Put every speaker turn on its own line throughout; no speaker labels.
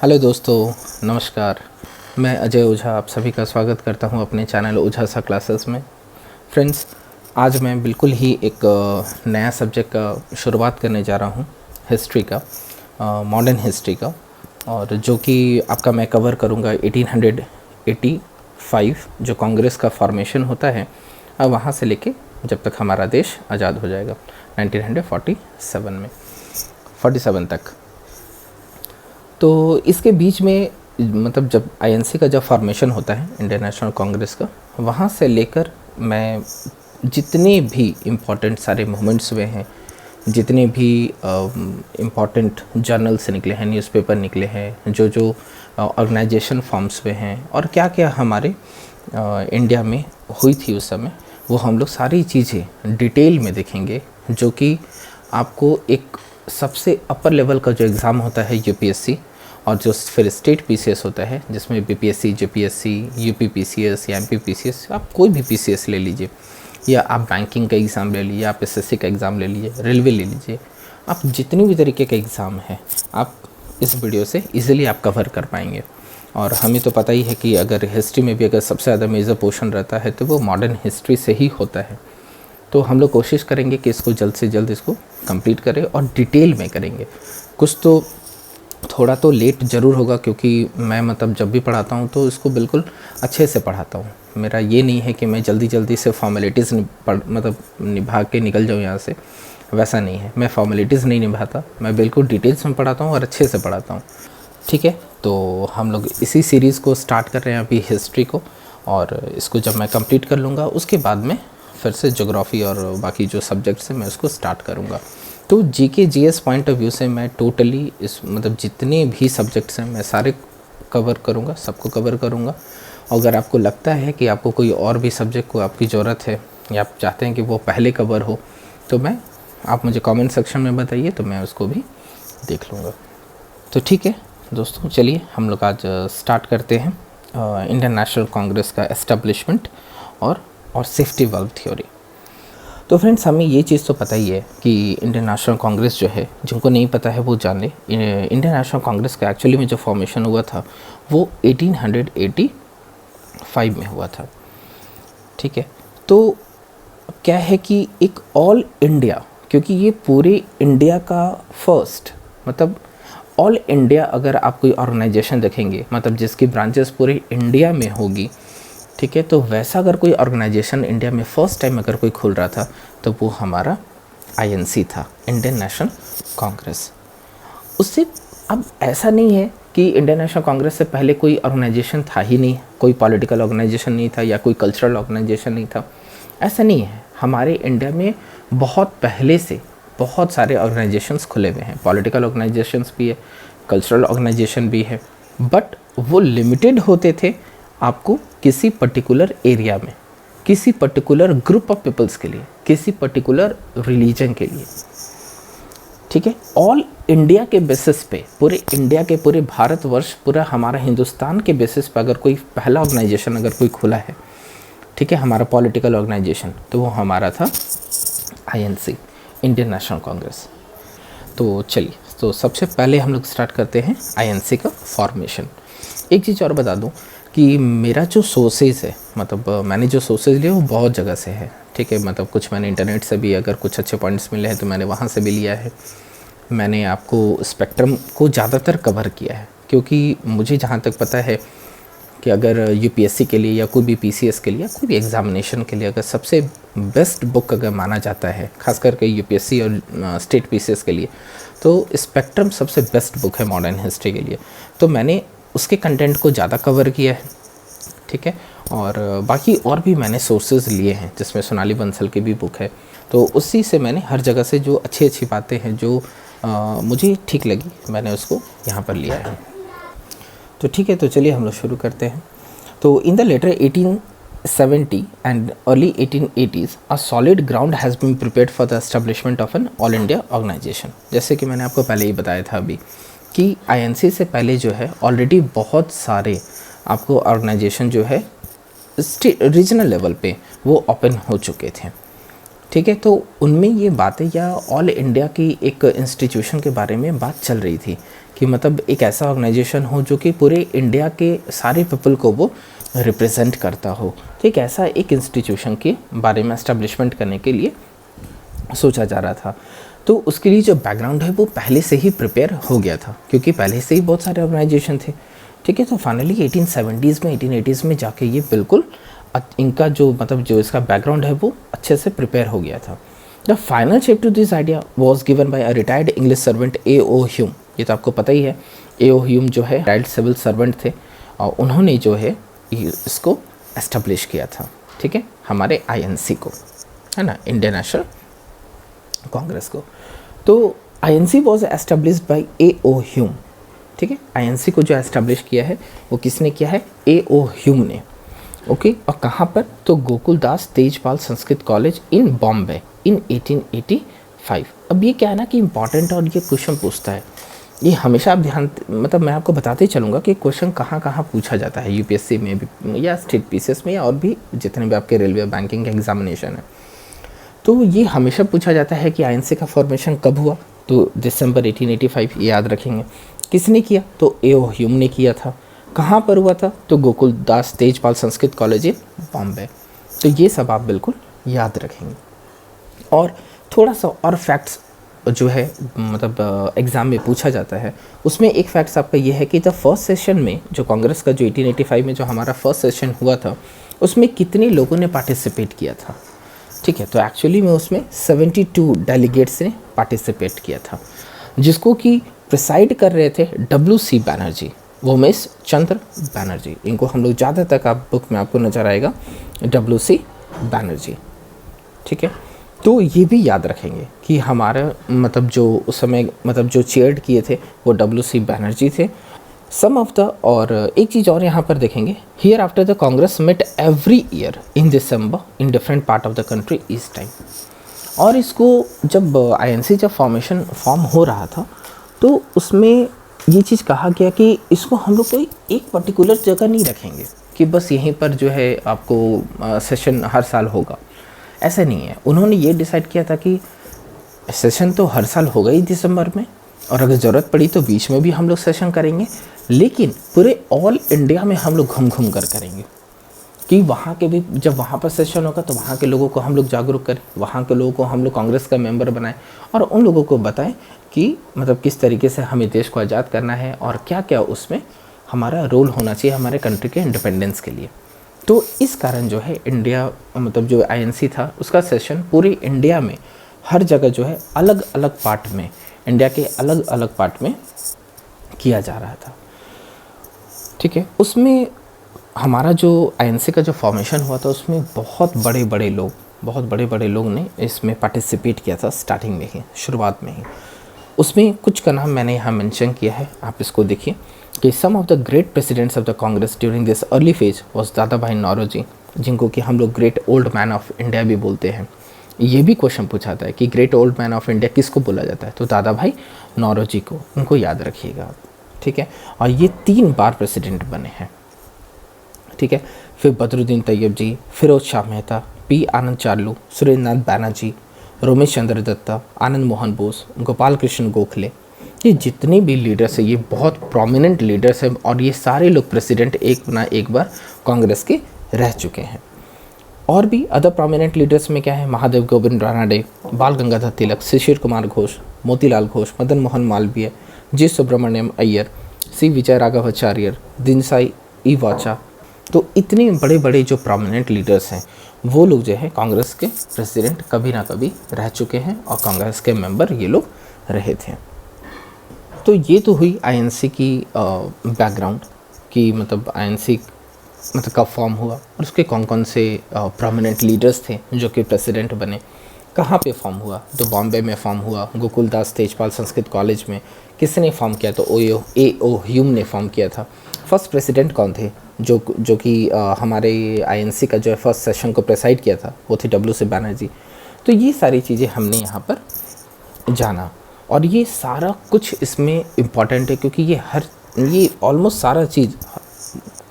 Hello दोस्तों, नमस्कार। मैं अजय ओझा आप सभी का स्वागत करता हूं अपने चैनल ओझा सा क्लासेस में। फ्रेंड्स, आज मैं बिल्कुल ही एक नया सब्जेक्ट का शुरुआत करने जा रहा हूं, हिस्ट्री का, मॉडर्न हिस्ट्री का। और जो कि आपका मैं कवर करूंगा 1885 जो कांग्रेस का फॉर्मेशन होता है, वहाँ से लेके जब तक हमारा देश आज़ाद हो जाएगा 1947 में, 47 तक। तो इसके बीच में मतलब जब आईएनसी का जब फॉर्मेशन होता है इंडियन नेशनल कांग्रेस का, वहाँ से लेकर मैं जितने भी इम्पोर्टेंट सारे मूवमेंट्स हुए हैं, जितने भी इम्पोर्टेंट जर्नल्स निकले हैं, न्यूज़पेपर निकले हैं, जो जो ऑर्गेनाइजेशन फॉर्म्स हुए हैं और क्या क्या हमारे इंडिया में हुई थी उस समय, वो हम लोग सारी चीज़ें डिटेल में देखेंगे। जो कि आपको एक सबसे अपर लेवल का जो एग्ज़ाम होता है यूपीएससी, और जो फिर स्टेट पीसीएस होता है जिसमें बीपीएससी, जेपीएससी, यूपी पीसीएस या एमपी पीसीएस, आप कोई भी पीसीएस ले लीजिए, या आप बैंकिंग का एग्ज़ाम ले लीजिए, आप एसएससी का एग्ज़ाम ले लीजिए, रेलवे ले लीजिए, आप जितनी भी तरीके के एग्ज़ाम हैं आप इस वीडियो से इजीली आप कवर कर पाएंगे। और हमें तो पता ही है कि अगर हिस्ट्री में भी अगर सबसे ज़्यादा मेजर पोर्शन रहता है तो वो मॉडर्न हिस्ट्री से ही होता है। तो हम लोग कोशिश करेंगे कि इसको जल्द से जल्द इसको कंप्लीट करें और डिटेल में करेंगे। कुछ तो थोड़ा तो लेट ज़रूर होगा, क्योंकि मैं मतलब जब भी पढ़ाता हूँ तो इसको बिल्कुल अच्छे से पढ़ाता हूँ। मेरा ये नहीं है कि मैं जल्दी जल्दी से फॉर्मेलिटीज़ मतलब निभा के निकल जाऊँ यहाँ से, वैसा नहीं है। मैं फॉर्मेलिटीज़ नहीं निभाता, मैं बिल्कुल डिटेल्स में पढ़ाता हूँ और अच्छे से पढ़ाता हूँ। ठीक है, तो हम लोग इसी सीरीज़ को स्टार्ट कर रहे हैं अभी, हिस्ट्री को। और इसको जब मैं कंप्लीट कर लूँगा उसके बाद में फिर से ज्योग्राफी और बाकी जो सब्जेक्ट्स हैं मैं उसको स्टार्ट करूँगा। तो GK GS point of view से मैं टोटली इस मतलब जितने भी सब्जेक्ट्स हैं मैं सारे कवर करूँगा, सबको कवर करूँगा। अगर आपको लगता है कि आपको कोई और भी सब्जेक्ट को आपकी ज़रूरत है या आप चाहते हैं कि वो पहले कवर हो, तो आप मुझे कमेंट सेक्शन में बताइए, तो मैं उसको भी देख लूँगा। तो ठीक है दोस्तों, चलिए हम लोग आज स्टार्ट करते हैं इंडियन नेशनल कांग्रेस का एस्टेब्लिशमेंट और सेफ्टी वाल्व थ्योरी। तो फ्रेंड्स, हमें ये चीज़ तो पता ही है कि इंडियन नेशनल कांग्रेस जो है, जिनको नहीं पता है वो जान ले। इंडियन नेशनल कांग्रेस का एक्चुअली में जो फॉर्मेशन हुआ था वो 1885 में हुआ था। ठीक है, तो क्या है कि एक ऑल इंडिया, क्योंकि ये पूरे इंडिया का फर्स्ट, मतलब ऑल इंडिया अगर आप कोई ऑर्गेनाइजेशन देखेंगे, मतलब जिसकी ब्रांचेस पूरे इंडिया में होगी, ठीक है, तो वैसा अगर कोई ऑर्गेनाइजेशन इंडिया में फ़र्स्ट टाइम अगर कोई खुल रहा था तो वो हमारा आईएनसी था, इंडियन नेशनल कांग्रेस। उससे अब ऐसा नहीं है कि इंडियन नेशनल कांग्रेस से पहले कोई ऑर्गेनाइजेशन था ही नहीं, कोई पॉलिटिकल ऑर्गेनाइजेशन नहीं था या कोई कल्चरल ऑर्गेनाइजेशन नहीं था, ऐसा नहीं है। हमारे इंडिया में बहुत पहले से बहुत सारे ऑर्गेनाइजेशंस खुले हुए हैं, पॉलिटिकल ऑर्गेनाइजेशंस भी है, कल्चरल ऑर्गेनाइजेशन भी है, बट वो लिमिटेड होते थे आपको किसी पर्टिकुलर एरिया में, किसी पर्टिकुलर ग्रुप ऑफ पीपल्स के लिए, किसी पर्टिकुलर रिलीजन के लिए। ठीक है, ऑल इंडिया के बेसिस पे, पूरे इंडिया के, पूरे भारतवर्ष, पूरा हमारा हिंदुस्तान के बेसिस पे अगर कोई पहला ऑर्गेनाइजेशन अगर कोई खुला है, ठीक है, हमारा पॉलिटिकल ऑर्गेनाइजेशन, तो वो हमारा था आईएनसी, इंडियन नेशनल कांग्रेस। तो चलिए, तो सबसे पहले हम लोग स्टार्ट करते हैं आईएनसी का फॉर्मेशन। एक चीज़ और बता दूं कि मेरा जो सोर्सेज है, मतलब मैंने जो सोर्सेज लिए वो बहुत जगह से है। ठीक है, मतलब कुछ मैंने इंटरनेट से भी, अगर कुछ अच्छे पॉइंट्स मिले हैं तो मैंने वहाँ से भी लिया है। मैंने आपको स्पेक्ट्रम को ज़्यादातर कवर किया है, क्योंकि मुझे जहाँ तक पता है कि अगर यूपीएससी के लिए या कोई भी पीसीएस के लिए, कोई भी एग्जामिनेशन के लिए अगर सबसे बेस्ट बुक अगर माना जाता है, खास करके यूपीएससी और स्टेट पीसीएस के लिए, तो स्पेक्ट्रम सबसे बेस्ट बुक है मॉडर्न हिस्ट्री के लिए। तो मैंने उसके कंटेंट को ज़्यादा कवर किया है। ठीक है, और बाकी और भी मैंने सोर्सेज लिए हैं, जिसमें सोनाली बंसल की भी बुक है। तो उसी से मैंने हर जगह से जो अच्छी अच्छी बातें हैं, जो मुझे ठीक लगी, मैंने उसको यहाँ पर लिया है। तो ठीक है, तो चलिए हम लोग शुरू करते हैं। तो in the later 1870 and early 1880s a solid ground has been prepared for the establishment of an all India organisation. जैसे कि मैंने आपको पहले ही बताया था अभी कि आईएनसी से पहले जो है ऑलरेडी बहुत सारे आपको ऑर्गेनाइजेशन जो है रीजनल लेवल पे वो ओपन हो चुके थे। ठीक है, तो उनमें ये बातें या ऑल इंडिया की एक इंस्टीट्यूशन के बारे में बात चल रही थी कि मतलब एक ऐसा ऑर्गेनाइजेशन हो जो कि पूरे इंडिया के सारे पीपल को वो रिप्रेजेंट करता हो। ठीक, ऐसा एक इंस्टीट्यूशन के बारे में एस्टेब्लिशमेंट करने के लिए सोचा जा रहा था। तो उसके लिए जो बैकग्राउंड है वो पहले से ही प्रिपेयर हो गया था, क्योंकि पहले से ही बहुत सारे ऑर्गेनाइजेशन थे। ठीक है, तो फाइनली 1870s में 1880s में जाके ये बिल्कुल इनका जो मतलब जो इसका बैकग्राउंड है वो अच्छे से प्रिपेयर हो गया था। The final shape to this idea was given by a retired English servant A.O. Hume. ये तो आपको पता ही है, A.O. ह्यूम जो है रिटायर्ड सिविल सर्वेंट थे और उन्होंने जो है इसको एस्टेब्लिश किया था। ठीक है, हमारे INC को, है ना, इंडियन नेशनल कांग्रेस को। तो INC was established by A.O. Hume. ठीक है, INC को जो एस्टेब्लिश किया है वो किसने किया है? A.O. ह्यूम ने। ओके, और कहाँ पर? तो गोकुलदास तेजपाल संस्कृत कॉलेज इन बॉम्बे इन 1885। अब ये क्या है ना कि इंपॉर्टेंट और ये क्वेश्चन पूछता है, ये हमेशा आप ध्यान मतलब मैं आपको बताते ही चलूँगा कि क्वेश्चन कहाँ कहाँ पूछा जाता है UPSC में भी या स्टेट PCS में या और भी जितने भी आपके रेलवे बैंकिंग के एग्जामिनेशन है। तो ये हमेशा पूछा जाता है कि INC का फॉर्मेशन कब हुआ? तो दिसंबर 1885, ये याद रखेंगे। किसने किया? तो A.O. ह्यूम ने किया था। कहाँ पर हुआ था? तो गोकुलदास तेजपाल संस्कृत कॉलेज इन बॉम्बे। तो ये सब आप बिल्कुल याद रखेंगे। और थोड़ा सा और फैक्ट्स जो है मतलब एग्ज़ाम में पूछा जाता है, उसमें एक फैक्ट्स आपका ये है कि द फर्स्ट सेशन में जो कांग्रेस का जो 1885 में जो हमारा फर्स्ट सेशन हुआ था उसमें कितने लोगों ने पार्टिसिपेट किया था? ठीक है, तो एक्चुअली में उसमें 72 डेलीगेट्स ने पार्टिसिपेट किया था, जिसको कि प्रिसाइड कर रहे थे WC बैनर्जी, वोमेश चंद्र बैनर्जी। इनको हम लोग ज़्यादातर आप बुक में आपको नज़र आएगा WC बैनर्जी। ठीक है, तो ये भी याद रखेंगे कि हमारा मतलब जो उस समय मतलब जो चेयर्ड किए थे वो WC बैनर्जी थे। सम ऑफ द और एक चीज़ और यहाँ पर देखेंगे, here after the Congress met every year in December in different part of the country each time. और इसको जब INC जब फॉर्म हो रहा था तो उसमें ये चीज़ कहा गया कि इसको हम लोग कोई एक पर्टिकुलर जगह नहीं रखेंगे कि बस यहीं पर जो है आपको सेशन हर साल होगा, ऐसा नहीं है। उन्होंने ये डिसाइड किया था कि सेशन तो हर साल होगा ही दिसंबर में, और अगर ज़रूरत पड़ी तो बीच में भी हम लोग सेशन करेंगे, लेकिन पूरे ऑल इंडिया में हम लोग घूम घूम कर करेंगे कि वहाँ के भी जब वहाँ पर सेशन होगा तो वहाँ के लोगों को हम लोग जागरूक करें, वहाँ के लोगों को हम लोग कांग्रेस का मेंबर बनाएं और उन लोगों को बताएं कि मतलब किस तरीके से हमें देश को आज़ाद करना है और क्या क्या उसमें हमारा रोल होना चाहिए हमारे कंट्री के इंडिपेंडेंस के लिए। तो इस कारण जो है इंडिया मतलब जो INC था उसका सेशन पूरे इंडिया में हर जगह जो है अलग अलग पार्ट में, इंडिया के अलग अलग पार्ट में किया जा रहा था। ठीक है, उसमें हमारा जो INC का जो फॉर्मेशन हुआ था उसमें बहुत बड़े बड़े लोग ने इसमें पार्टिसिपेट किया था स्टार्टिंग में ही, शुरुआत में ही। उसमें कुछ का नाम मैंने यहाँ मेंशन किया है, आप इसको देखिए कि some of the great presidents of the Congress during this early phase was Dadabhai Naoroji, जिनको कि हम लोग great old man of India भी बोलते हैं। ये भी क्वेश्चन पूछाता है कि great old man of India किसको बोला जाता है? तो दादा भाई नौरोजी को, उनको याद रखिएगा आप। ठीक है, और ये 3 बार प्रेसिडेंट बने हैं। ठीक है, फिर बदरुद्दीन तैयब जी, फिरोज शाह मेहता, P. आनंद चार्लू, सुरेंद्रनाथ बैनर्जी, रोमेश चंद्र दत्ता, आनंद मोहन बोस, गोपाल कृष्ण गोखले, ये जितने भी लीडर्स हैं ये बहुत प्रोमिनेंट लीडर्स हैं और ये सारे लोग प्रेसिडेंट एक बार कांग्रेस के रह चुके हैं। और भी अदर प्रोमिनेंट लीडर्स में क्या है? महादेव गोविंद रानाडे, बाल गंगाधर तिलक, शिशिर कुमार घोष, मोतीलाल घोष, मदन मोहन मालवीय, G. सुब्रमण्यम अय्यर, C. विजय राघवाचार्य, दिनसाई ई वाचा। तो इतने बड़े बड़े जो प्रोमिनेंट लीडर्स हैं वो लोग जो है कांग्रेस के प्रेसिडेंट कभी ना कभी रह चुके हैं और कांग्रेस के मेंबर ये लोग रहे थे। तो ये तो हुई INC की बैकग्राउंड कि मतलब INC मतलब कब फॉर्म हुआ और उसके कौन कौन से प्रोमिनेंट लीडर्स थे जो कि प्रेसिडेंट बने, कहाँ पे फॉर्म हुआ? तो बॉम्बे में फॉर्म हुआ, गोकुलदास तेजपाल संस्कृत कॉलेज में। किसने फॉर्म किया? तो A.O. ह्यूम ने फॉर्म किया था। फर्स्ट प्रेसिडेंट कौन थे जो कि हमारे INC का जो है फर्स्ट सेशन को प्रेसाइड किया था? वो थे WC बैनर्जी। तो ये सारी चीज़ें हमने यहाँ पर जाना और ये सारा कुछ इसमें इम्पॉर्टेंट है क्योंकि ये ऑलमोस्ट सारा चीज़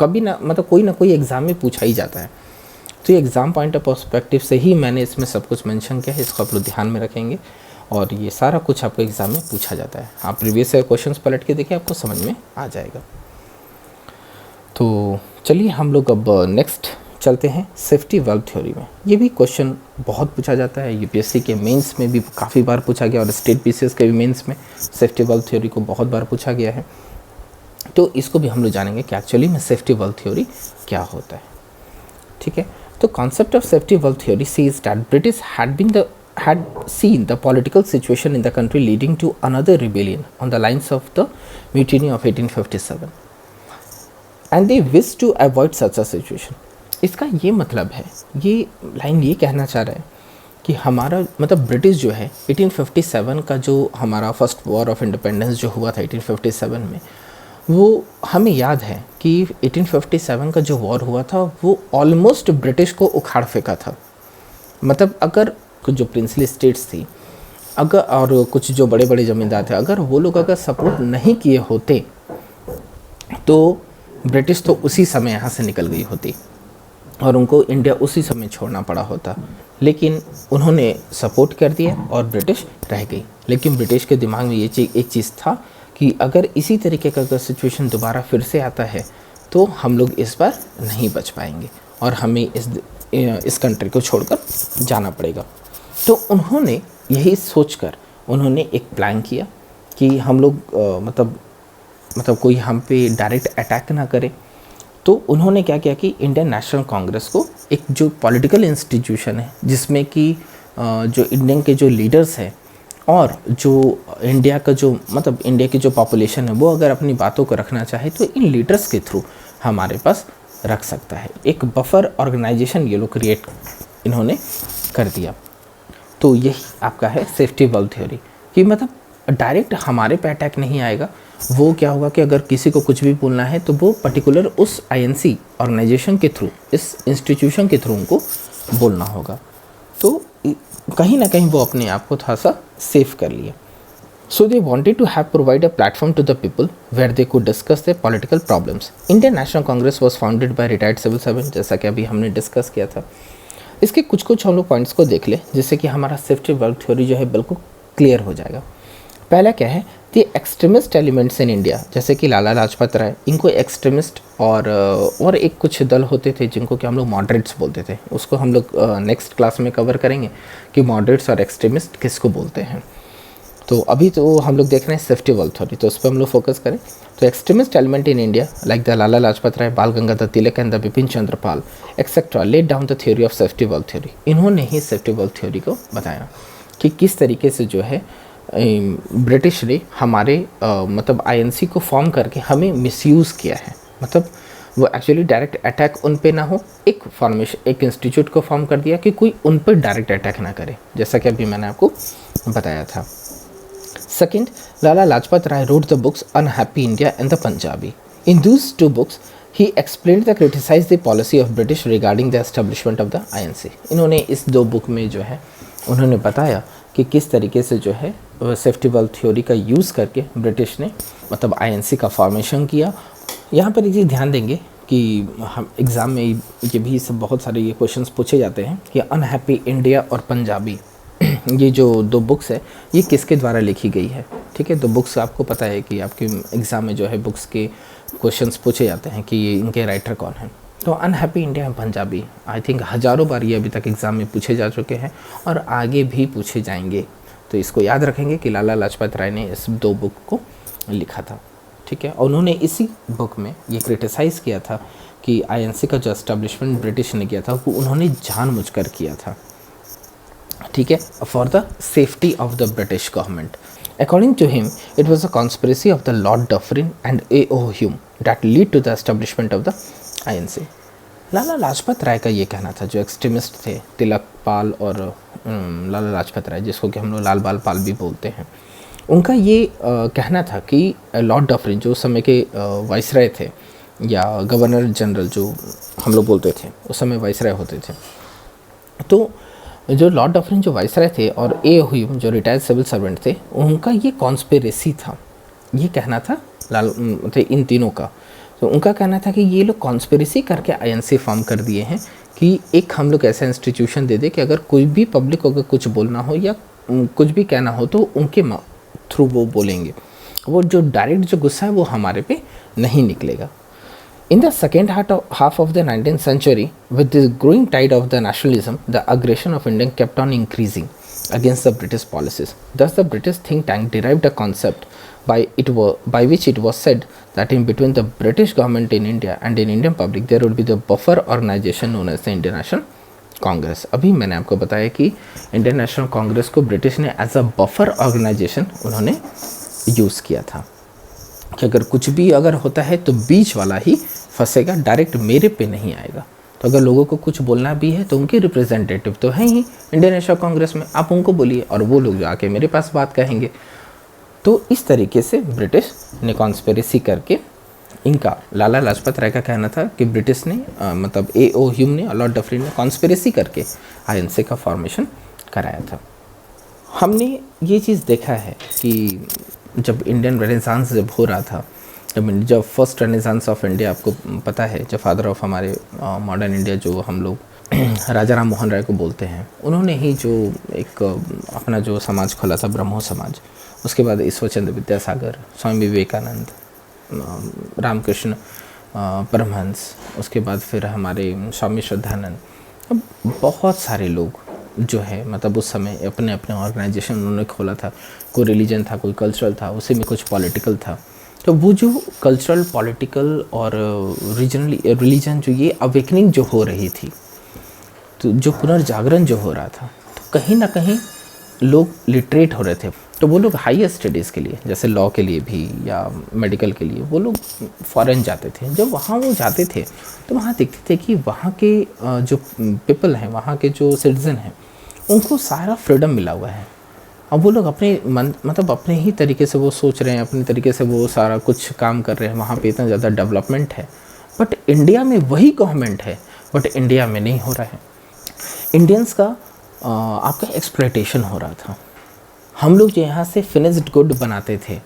कभी ना मतलब कोई ना कोई एग्ज़ाम में पूछा ही जाता है। तो ये एग्ज़ाम पॉइंट ऑफ पर्सपेक्टिव से ही मैंने इसमें सब कुछ मेंशन किया है, इसको आप लोग ध्यान में रखेंगे। और ये सारा कुछ आपको एग्ज़ाम में पूछा जाता है। आप प्रीवियस ईयर क्वेश्चंस पलट के देखिए, आपको समझ में आ जाएगा। तो चलिए हम लोग अब नेक्स्ट चलते हैं सेफ्टी वल्व थ्योरी में। ये भी क्वेश्चन बहुत पूछा जाता है, यूपीएससी के मेंस में भी काफ़ी बार पूछा गया और स्टेट पीसीएस के भी मेंस में सेफ्टी वल्व थ्योरी को बहुत बार पूछा गया है। तो इसको भी हम लोग जानेंगे कि एक्चुअली में सेफ्टी वल्व थ्योरी क्या होता है। ठीक है, तो concept of safety valve theory says that British had seen the political situation in the country leading to another rebellion on the lines of the mutiny of 1857 and they wished to avoid such a situation। इसका ये मतलब है, ये line ये कहना चाह रहा है कि हमारा मतलब ब्रिटिश जो है 1857 का जो हमारा फर्स्ट वॉर ऑफ इंडिपेंडेंस जो हुआ था 1857 में, वो हमें याद है कि 1857 का जो वॉर हुआ था वो ऑलमोस्ट ब्रिटिश को उखाड़ फेंका था। मतलब अगर कुछ जो प्रिंसली स्टेट्स थी अगर और कुछ जो बड़े बड़े ज़मींदार थे, अगर वो लोग अगर सपोर्ट नहीं किए होते तो ब्रिटिश तो उसी समय यहाँ से निकल गई होती और उनको इंडिया उसी समय छोड़ना पड़ा होता। लेकिन उन्होंने सपोर्ट कर दिया और ब्रिटिश रह गई। लेकिन ब्रिटिश के दिमाग में ये एक चीज़ था कि अगर इसी तरीके का अगर सिचुएशन दोबारा फिर से आता है तो हम लोग इस बार नहीं बच पाएंगे और हमें इस कंट्री को छोड़कर जाना पड़ेगा। तो उन्होंने यही सोचकर उन्होंने एक प्लान किया कि हम लोग मतलब कोई हम पे डायरेक्ट अटैक ना करे। तो उन्होंने क्या किया कि इंडियन नेशनल कांग्रेस को, एक जो पॉलिटिकल इंस्टीट्यूशन है जिसमें कि जो इंडियन के जो लीडर्स हैं और जो इंडिया का जो मतलब इंडिया की जो पॉपुलेशन है वो अगर अपनी बातों को रखना चाहे तो इन लीडर्स के थ्रू हमारे पास रख सकता है। एक बफर ऑर्गेनाइजेशन ये लोग क्रिएट इन्होंने कर दिया। तो यही आपका है सेफ्टी वल्व थ्योरी कि मतलब डायरेक्ट हमारे पे अटैक नहीं आएगा। वो क्या होगा कि अगर किसी को कुछ भी बोलना है तो वो पर्टिकुलर उस आईएनसी ऑर्गेनाइजेशन के थ्रू, इस इंस्टीट्यूशन के थ्रू उनको बोलना होगा। तो कहीं ना कहीं वो अपने आप को थोड़ा सा सेफ कर लिया। So they wanted to have provide a platform to the people where they could discuss their political problems. Indian National Congress was founded by retired civil servants, जैसा कि अभी हमने डिस्कस किया था। इसके कुछ हम लोग पॉइंट्स को देख ले जिससे कि हमारा सेफ्टी वल्व थ्योरी जो है बिल्कुल क्लियर हो जाएगा। पहला क्या है, दी एक्सट्रीमिस्ट एलिमेंट्स इन इंडिया, जैसे कि लाला लाजपत राय, इनको एक्सट्रीमिस्ट और एक कुछ दल होते थे जिनको कि हम लोग मॉडरेट्स बोलते थे। उसको हम लोग नेक्स्ट क्लास में कवर करेंगे कि मॉडरेट्स और एक्सट्रीमिस्ट किसको बोलते हैं। तो अभी तो हम लोग देख रहे हैं सेफ्टी वल्व थ्योरी, तो उस पर हम लोग फोकस करें। तो extremist element in India like the Lala Lajpat Rai, Bal Gangadhar Tilak and the Bipin Chandra Pal etcetera laid down the theory of safety valve theory. इन्होंने ही सेफ्टी वल्व थ्योरी को बताया कि किस तरीके से जो है ब्रिटिश ने हमारे मतलब आईएनसी को फॉर्म करके हमें मिसयूज़ किया है। मतलब वो एक्चुअली डायरेक्ट अटैक उन पे ना हो, एक फॉर्मेशन एक इंस्टीट्यूट को फॉर्म कर दिया कि कोई उन पर डायरेक्ट अटैक ना करे, जैसा कि अभी मैंने आपको बताया था। Second, Lala Lajpat Rai wrote the books Unhappy India and the Punjabi. In those two books, he explained the criticized the policy of British regarding the establishment of the INC. इन्होंने इस दो बुक में जो है उन्होंने बताया कि किस तरीके से जो है सेफ्टी वल्व थ्योरी का यूज़ करके ब्रिटिश ने मतलब आईएनसी का फॉर्मेशन किया। यहाँ पर एक चीज़ ध्यान देंगे कि हम एग्ज़ाम में ये भी सब बहुत सारे ये क्वेश्चंस पूछे जाते हैं कि अनहैप्पी इंडिया और पंजाबी ये जो दो बुक्स है ये किसके द्वारा लिखी गई है। ठीक है, दो बुक्स आपको पता है कि आपके एग्ज़ाम में जो है बुक्स के क्वेश्चंस पूछे जाते हैं कि ये इनके राइटर कौन हैं। तो unhappy India and Punjabi I think हज़ारों बार ये अभी तक एग्ज़ाम में पूछे जा चुके हैं और आगे भी पूछे जाएंगे। तो इसको याद रखेंगे कि लाला लाजपत राय ने इस दो बुक को लिखा था। ठीक है, और उन्होंने इसी बुक में ये क्रिटिसाइज़ किया था कि आईएनसी का जो एस्टेब्लिशमेंट ब्रिटिश ने किया था वो उन्होंने जानबूझकर किया था। ठीक है, for the safety of the British government. According to him it was a conspiracy of the Lord Dufferin and A.O. Hume that lead to the establishment of the INC. Lala Lajpat Rai का ये कहना था, जो एक्सट्रीमिस्ट थे तिलक पाल और लाला लाजपत राय, जिसको कि हम लोग लाल बाल पाल भी बोलते हैं, उनका ये कहना था कि लॉर्ड डफरिन जो उस समय के वाइसराय थे या गवर्नर जनरल जो हम लोग बोलते थे, उस समय वाइसराय होते थे। तो जो लॉर्ड डफरिन जो वाइसराय थे और A.O. ह्यूम जो रिटायर्ड सिविल सर्वेंट थे, उनका ये कॉन्स्पिरेसी था, ये कहना था इन तीनों का। तो उनका कहना था कि ये लोग कॉन्स्पिरेसी करके आईएनसी फॉर्म कर दिए हैं कि एक हम लोग ऐसा इंस्टीट्यूशन दे दे कि अगर कोई भी पब्लिक को अगर कुछ बोलना हो या कुछ भी कहना हो तो उनके थ्रू वो बोलेंगे, वो जो डायरेक्ट जो गुस्सा है वो हमारे पे नहीं निकलेगा। In the second half of the 19th century, with this growing tide of the nationalism, the aggression of India kept on increasing against the British policies. Thus, the British think tank derived a concept by which it was said that in between the British government in India and in Indian public, there would be the buffer organization known as the Indian National Congress. अभी मैंने आपको बताया कि Indian National Congress को British ने as a buffer organisation उन्होंने use किया था कि अगर कुछ भी अगर होता है तो बीच वाला ही फंसेगा, डायरेक्ट मेरे पे नहीं आएगा। तो अगर लोगों को कुछ बोलना भी है तो उनके रिप्रेजेंटेटिव तो हैं ही इंडियन नेशनल कांग्रेस में, आप उनको बोलिए और वो लोग आके मेरे पास बात कहेंगे। तो इस तरीके से ब्रिटिश ने कॉन्स्पिरेसी करके, इनका लाला लाजपत राय का कहना था कि ब्रिटिश ने मतलब A.O. ह्यूम ने और लॉर्ड डफरिन ने कॉन्स्पिरेसी करके INC का फॉर्मेशन कराया था। हमने ये चीज़ देखा है कि जब इंडियन रेनेसांस जब हो रहा था, जब फर्स्ट रेनेसांस ऑफ इंडिया, आपको पता है जो फादर ऑफ हमारे मॉडर्न इंडिया जो हम लोग राजा राम मोहन राय को बोलते हैं, उन्होंने ही जो एक अपना जो समाज खोला था ब्रह्मो समाज, उसके बाद ईश्वरचंद्र विद्यासागर, स्वामी विवेकानंद, रामकृष्ण परमहंस, उसके बाद फिर हमारे स्वामी श्रद्धानंद, बहुत सारे लोग जो है मतलब उस समय अपने अपने ऑर्गेनाइजेशन उन्होंने खोला था। कोई रिलीजन था, कोई कल्चरल था, उसी में कुछ पॉलिटिकल था। तो वो जो कल्चरल, पॉलिटिकल और रीजनल रिलीजन जो ये अवेकनिंग जो हो रही थी, तो जो पुनर्जागरण जो हो रहा था, तो कहीं ना कहीं लोग लिटरेट हो रहे थे। तो वो लोग हायर स्टडीज़ के लिए, जैसे लॉ के लिए भी या मेडिकल के लिए, वो लोग फॉरेन जाते थे। जब वहाँ वो जाते थे तो वहाँ देखते थे कि वहाँ के जो पीपल हैं, वहाँ के जो सिटीज़न हैं, उनको सारा फ्रीडम मिला हुआ है। अब वो लोग अपने मतलब अपने ही तरीके से वो सोच रहे हैं, अपने तरीके से वो सारा कुछ काम कर रहे हैं। वहाँ पे इतना ज़्यादा डेवलपमेंट है, बट इंडिया में वही गवर्नमेंट है, बट इंडिया में नहीं हो रहा है। इंडियंस का आपका एक्सप्लॉयटेशन हो रहा था। हम लोग जो यहाँ से फिनिश्ड गुड बनाते थे,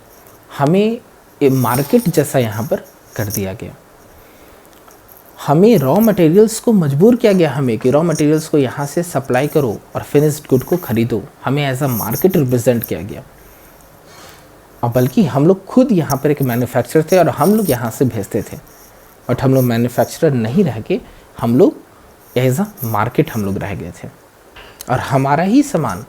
हमें मार्केट जैसा यहाँ पर कर दिया गया। हमें रॉ मटेरियल्स को मजबूर किया गया हमें कि रॉ मटेरियल्स को यहाँ से सप्लाई करो और फिनिश्ड गुड को ख़रीदो। हमें एज अ मार्केट रिप्रेजेंट किया गया। और बल्कि हम लोग खुद यहाँ पर एक मैन्युफैक्चरर थे और हम लोग यहाँ से भेजते थे, बट हम लोग मैन्युफैक्चरर नहीं रह के हम लोग एज अ मार्केट हम लोग रह गए थे। और हमारा ही सामान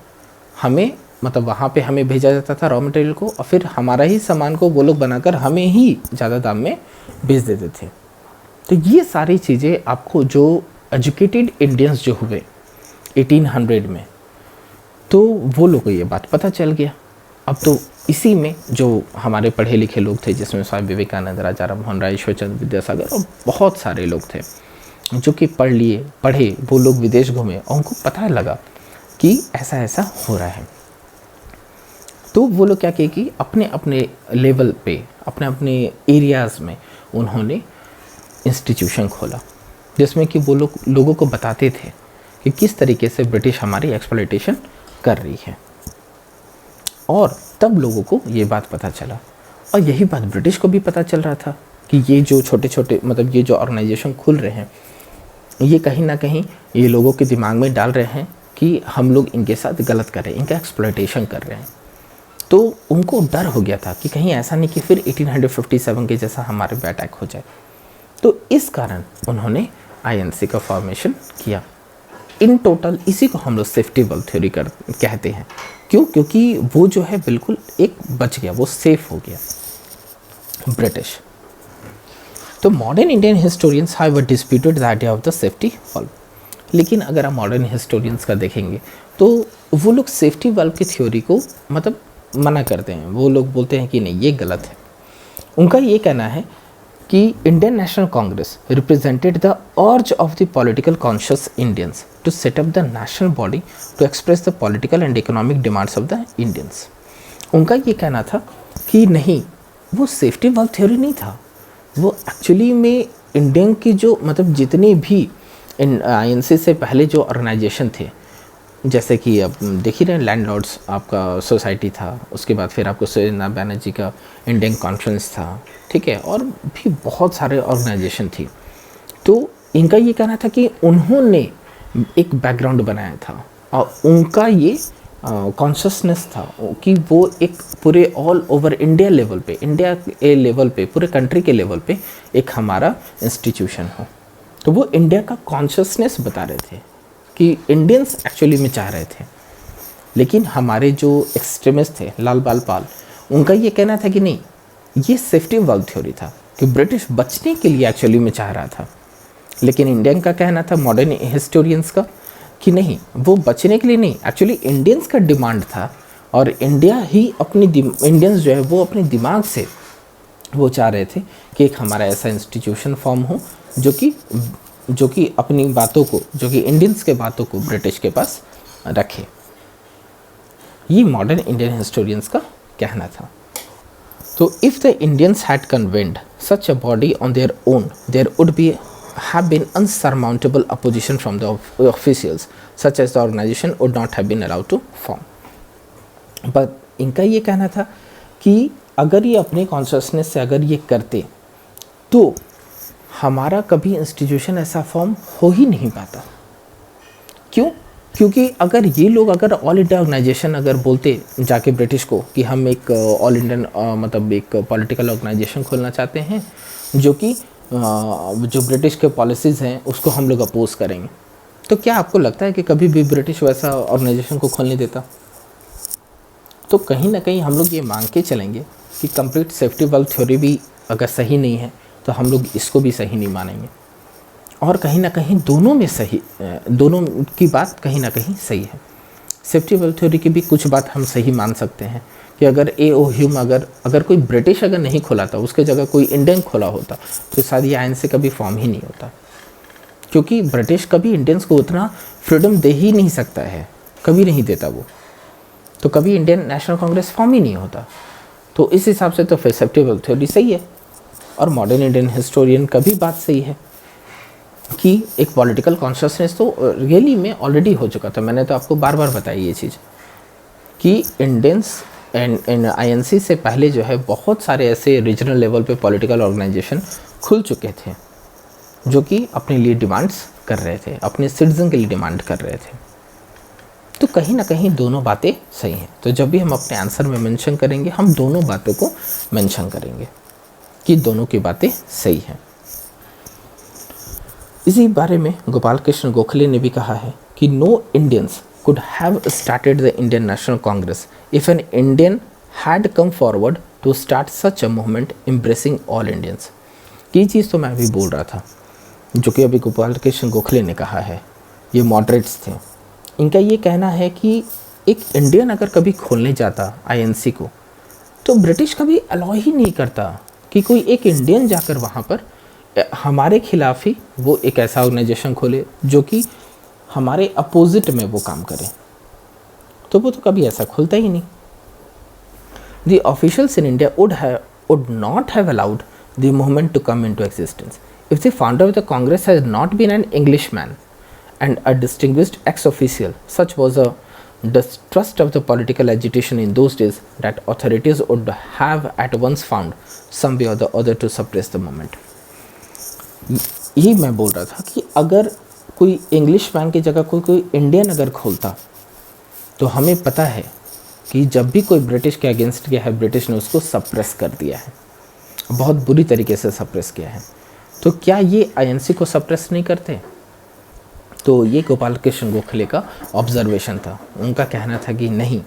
हमें मतलब वहाँ पे हमें भेजा जाता था रॉ मटेरियल को, और फिर हमारा ही सामान को वो लोग बनाकर हमें ही ज़्यादा दाम में बेच देते थे। तो ये सारी चीज़ें आपको जो एजुकेटेड इंडियंस जो हुए 1800 में, तो वो लोगों को ये बात पता चल गया। अब तो इसी में जो हमारे पढ़े लिखे लोग थे, जिसमें स्वामी विवेकानंद, राजा राम मोहन राय, ईश्वरचंद्र विद्यासागर और बहुत सारे लोग थे जो कि पढ़े, वो लोग विदेश घूमे और उनको पता लगा कि ऐसा ऐसा हो रहा है। तो वो लोग क्या किए कि अपने अपने लेवल पे, अपने अपने एरियाज़ में उन्होंने इंस्टीट्यूशन खोला, जिसमें कि वो लोग लोगों को बताते थे कि किस तरीके से ब्रिटिश हमारी एक्सप्लॉयटेशन कर रही है। और तब लोगों को ये बात पता चला, और यही बात ब्रिटिश को भी पता चल रहा था कि ये जो छोटे छोटे मतलब ये जो ऑर्गेनाइजेशन खुल रहे हैं, ये कहीं ना कहीं ये लोगों के दिमाग में डाल रहे हैं कि हम लोग इनके साथ गलत कर रहे हैं, इनका एक्सप्लॉयटेशन कर रहे हैं। तो उनको डर हो गया था कि कहीं ऐसा नहीं कि फिर 1857 के जैसा हमारे पे अटैक हो जाए। तो इस कारण उन्होंने INC का फॉर्मेशन किया। इन टोटल इसी को हम लोग सेफ्टी वॉल्व थ्योरी कहते हैं। क्यों? क्योंकि वो जो है बिल्कुल एक बच गया, वो सेफ हो गया ब्रिटिश। तो modern Indian historians have disputed the idea of the safety valve. लेकिन अगर आप मॉडर्न हिस्टोरियंस का देखेंगे तो वो लोग सेफ्टी वॉल्व की थ्योरी को मतलब मना करते हैं। वो लोग बोलते हैं कि नहीं, ये गलत है। उनका ये कहना है कि Indian National Congress represented the urge of the political conscious Indians to set up the national body to express the political and economic demands of the Indians. उनका ये कहना था कि नहीं, वो सेफ्टी वॉल्व थ्योरी नहीं था, वो एक्चुअली में इंडियन की जो मतलब जितने भी INC से पहले जो ऑर्गेनाइजेशन थे, जैसे कि अब देख ही रहे लैंडलॉर्ड्स आपका सोसाइटी था, उसके बाद फिर आपको सुरेंद्र बैनर्जी का इंडियन कॉन्फ्रेंस था, ठीक है, और भी बहुत सारे ऑर्गेनाइजेशन थी। तो इनका ये कहना था कि उन्होंने एक बैकग्राउंड बनाया था और उनका ये कॉन्शसनेस था कि वो एक पूरे ऑल ओवर इंडिया लेवल पे, इंडिया के लेवल पे, पूरे कंट्री के लेवल पे एक हमारा इंस्टीट्यूशन हो। तो वो इंडिया का कॉन्शसनेस बता रहे थे कि इंडियंस एक्चुअली में चाह रहे थे। लेकिन हमारे जो एक्सट्रीमिस्ट थे लाल बाल पाल, उनका ये कहना था कि नहीं, ये सेफ्टी वाल्व थ्योरी था कि ब्रिटिश बचने के लिए एक्चुअली में चाह रहा था। लेकिन इंडियन का कहना था, मॉडर्न हिस्टोरियंस का, कि नहीं, वो बचने के लिए नहीं, एक्चुअली इंडियंस का डिमांड था। और इंडिया ही अपनी इंडियंस जो है वो अपने दिमाग से वो चाह रहे थे कि एक हमारा ऐसा इंस्टीट्यूशन फॉर्म हो जो कि अपनी बातों को, जो कि इंडियंस के बातों को ब्रिटिश के पास रखे। ये मॉडर्न इंडियन हिस्टोरियंस का कहना था। तो if the Indians had convened such a body on their own, there would be have been unsurmountable opposition from the officials, such as the organization would not have been allowed to form. पर इनका ये कहना था कि अगर ये अपने consciousness से अगर ये करते तो हमारा कभी इंस्टीट्यूशन ऐसा फॉर्म हो ही नहीं पाता। क्यों? क्योंकि अगर ये लोग अगर ऑल इंडिया ऑर्गेनाइजेशन अगर बोलते जाके ब्रिटिश को कि हम एक ऑल इंडियन मतलब एक पॉलिटिकल ऑर्गेनाइजेशन खोलना चाहते हैं जो ब्रिटिश के पॉलिसीज़ हैं उसको हम लोग अपोज करेंगे, तो क्या आपको लगता है कि कभी भी ब्रिटिश वैसा ऑर्गेनाइजेशन को खोलने देता? तो कहीं ना कहीं हम लोग ये मांग के चलेंगे कि कंप्लीट सेफ्टी वाल्व थ्योरी भी अगर सही नहीं है तो हम लोग इसको भी सही नहीं मानेंगे। और कहीं ना कहीं दोनों में सही, दोनों की बात कहीं ना कहीं सही है। सेफ्टी वाल्व थ्योरी की भी कुछ बात हम सही मान सकते हैं कि अगर ए.ओ. ह्यूम अगर कोई ब्रिटिश अगर नहीं खोला था, उसके जगह कोई इंडियन खोला होता तो शायद ये आईएनसी कभी फॉर्म ही नहीं होता, क्योंकि ब्रिटिश कभी इंडियंस को उतना फ्रीडम दे ही नहीं सकता है, कभी नहीं देता वो, तो कभी इंडियन नेशनल कांग्रेस फॉर्म ही नहीं होता। तो इस हिसाब से तो फिर सेफ्टी वाल्व थ्योरी सही है। और मॉडर्न इंडियन हिस्टोरियन का भी बात सही है कि एक पॉलिटिकल कॉन्शियसनेस तो रियली में ऑलरेडी हो चुका था। मैंने तो आपको बार बार बताई ये चीज़ कि इंडियंस एंड आईएनसी से पहले जो है बहुत सारे ऐसे रीजनल लेवल पे पॉलिटिकल ऑर्गेनाइजेशन खुल चुके थे जो कि अपने लिए डिमांड्स कर रहे थे, अपने सिटीजन के लिए डिमांड कर रहे थे। तो कहीं ना कहीं दोनों बातें सही हैं। तो जब भी हम अपने आंसर में मेंशन करेंगे, हम दोनों बातों को मेंशन करेंगे कि दोनों की बातें सही हैं। इसी बारे में गोपाल कृष्ण गोखले ने भी कहा है कि no Indians could have started the Indian National Congress if an Indian had come forward to start such a movement embracing all Indians। ये चीज़ तो मैं अभी बोल रहा था, जो कि अभी गोपाल कृष्ण गोखले ने कहा है, ये मॉडरेट्स थे। इनका ये कहना है कि एक इंडियन अगर कभी खोलने जाता आईएनसी को तो ब्रिटिश कभी अलाउ ही नहीं करता कि कोई एक इंडियन जाकर वहाँ पर हमारे खिलाफ ही वो एक ऐसा ऑर्गेनाइजेशन खोले जो कि हमारे अपोजिट में वो काम करे, तो वो तो कभी ऐसा खुलता ही नहीं। The officials in India would not have allowed the movement to come into existence if the founder of the Congress had not been an Englishman and a distinguished ex-official. Such was a distrust of the political agitation in those days that authorities would have at once found some way or the other to suppress the movement। यही मैं बोल रहा था कि अगर कोई English man की जगह कोई इंडियन अगर खोलता तो हमें पता है कि जब भी कोई ब्रिटिश के अगेंस्ट गया है, ब्रिटिश ने उसको सप्रेस कर दिया है, बहुत बुरी तरीके से सप्रेस किया है। तो क्या ये आईएनसी को सप्रेस नहीं करते? तो ये गोपाल कृष्ण गोखले का ऑब्जर्वेशन था। उनका कहना था कि नहीं,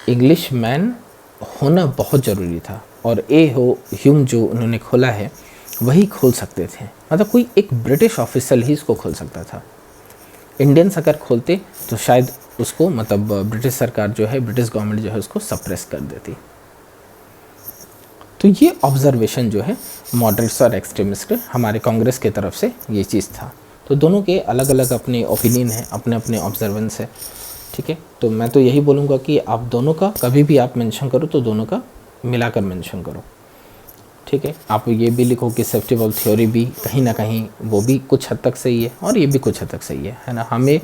इंग्लिश मैन होना बहुत ज़रूरी था और ए.ओ. ह्यूम जो उन्होंने खोला है वही खोल सकते थे, मतलब कोई एक ब्रिटिश ऑफिसर ही इसको खोल सकता था। इंडियंस अगर खोलते तो शायद उसको, मतलब ब्रिटिश सरकार जो है, ब्रिटिश गवर्नमेंट जो है उसको सप्रेस कर देती। तो ये ऑब्जर्वेशन जो है मॉडरेट्स और एक्सट्रीमिस्ट हमारे कांग्रेस के तरफ से ये चीज़ था। तो दोनों के अलग अलग अपने ओपिनियन है, अपने अपने ऑब्जर्वेंस है, ठीक है। तो मैं तो यही बोलूँगा कि आप दोनों का कभी भी आप मेंशन करो तो दोनों का मिलाकर मेंशन करो, ठीक है। आप ये भी लिखो कि सेफ्टी वाल्व थ्योरी भी कहीं ना कहीं वो भी कुछ हद तक सही है और ये भी कुछ हद तक सही है ना। हमें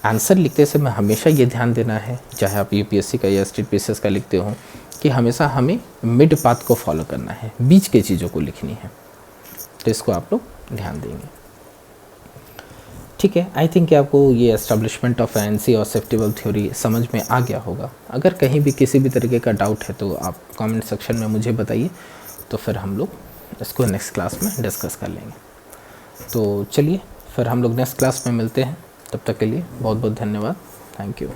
आंसर लिखते समय हमेशा ये ध्यान देना है, चाहे आप यूपीएससी का या स्टेट पीसीएस का लिखते हो, कि हमेशा हमें मिड पाथ को फॉलो करना है, बीच के चीज़ों को लिखनी है। तो इसको आप लोग ध्यान देंगे। ठीक है, आई थिंक कि आपको ये एस्टेब्लिशमेंट ऑफ एएनसी और सेफ्टी वेल्व थ्योरी समझ में आ गया होगा। अगर कहीं भी किसी भी तरीके का डाउट है तो आप कमेंट सेक्शन में मुझे बताइए, तो फिर हम लोग इसको नेक्स्ट क्लास में डिस्कस कर लेंगे। तो चलिए फिर हम लोग नेक्स्ट क्लास में मिलते हैं, तब तक के लिए बहुत बहुत धन्यवाद। Thank you.